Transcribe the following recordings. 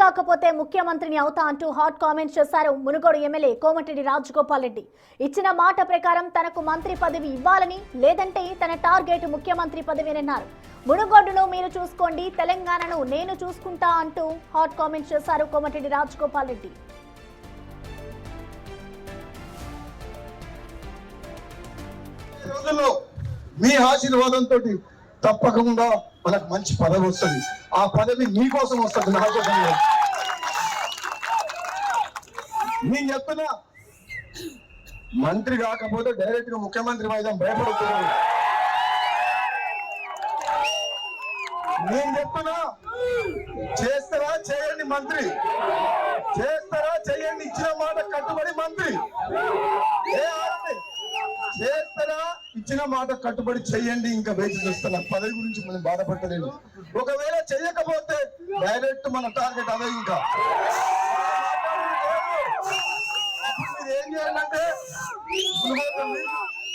కాకపోతే ముఖ్యమంత్రిని అవుతా అంటూ హాట్ కామెంట్స్ చేశారు మునుగోడు ఎమ్మెల్యే కోమటిరెడ్డి రాజగోపాల్ రెడ్డి. ఇచ్చిన మాట ప్రకారం తనకు మంత్రి పదవి ఇవ్వాలని, లేదంటే తన టార్గెట్ ముఖ్యమంత్రి పదవినన్నారు. మునుగోడును మీరు చూసుకోండి, తెలంగాణను నేను చూసుకుంటా అంటూ హాట్ కామెంట్స్ చేశారు కోమటిరెడ్డి రాజగోపాల్ రెడ్డి. మీ ఆశీర్వాదంతో తప్పకుండా మనకు మంచి పదవి వస్తుంది. ఆ పదవి మీకోసం వస్తుంది, నా కోసం. నేను చెప్తున్నా, మంత్రి కాకపోతే డైరెక్ట్ గా ముఖ్యమంత్రి వైద్యం భయపడుతున్నాను. నేను చెప్తున్నా, చేస్తారా చేయండి మంత్రి, చేస్తారా చేయండి, ఇచ్చిన మాట కట్టుబడి మంత్రి. చేస్తారా, ఇచ్చిన మాట కట్టుబడి చెయ్యండి. ఇంకా వేచి చూస్తున్నా, పదవి గురించి మనం బాధపడలేదు. ఒకవేళ చెయ్యకపోతే డైరెక్ట్ మన టార్గెట్ అదే. ఇంకా మీరు ఏం చేయాలంటే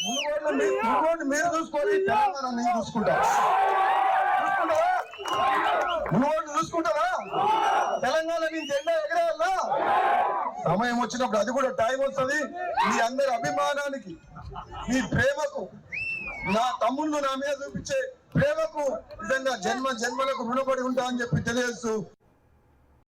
మునుగోడు మీరు చూసుకోవాలి, తెలంగాణ నేను చూసుకుంటా. మునుగోడు చూసుకుంటారా? తెలంగాణ నేను జెండా ఎగరేయాలా? సమయం వచ్చినప్పుడు అది కూడా టైం వస్తుంది. మీ అందరి అభిమానానికి, మీ ప్రేమకు, నా తమ్ముళ్ళు నా మీద చూపించే ప్రేమకు నిజంగా జన్మ జన్మలకు రుణపడి ఉంటా అని చెప్పి తెలియజేస్తూ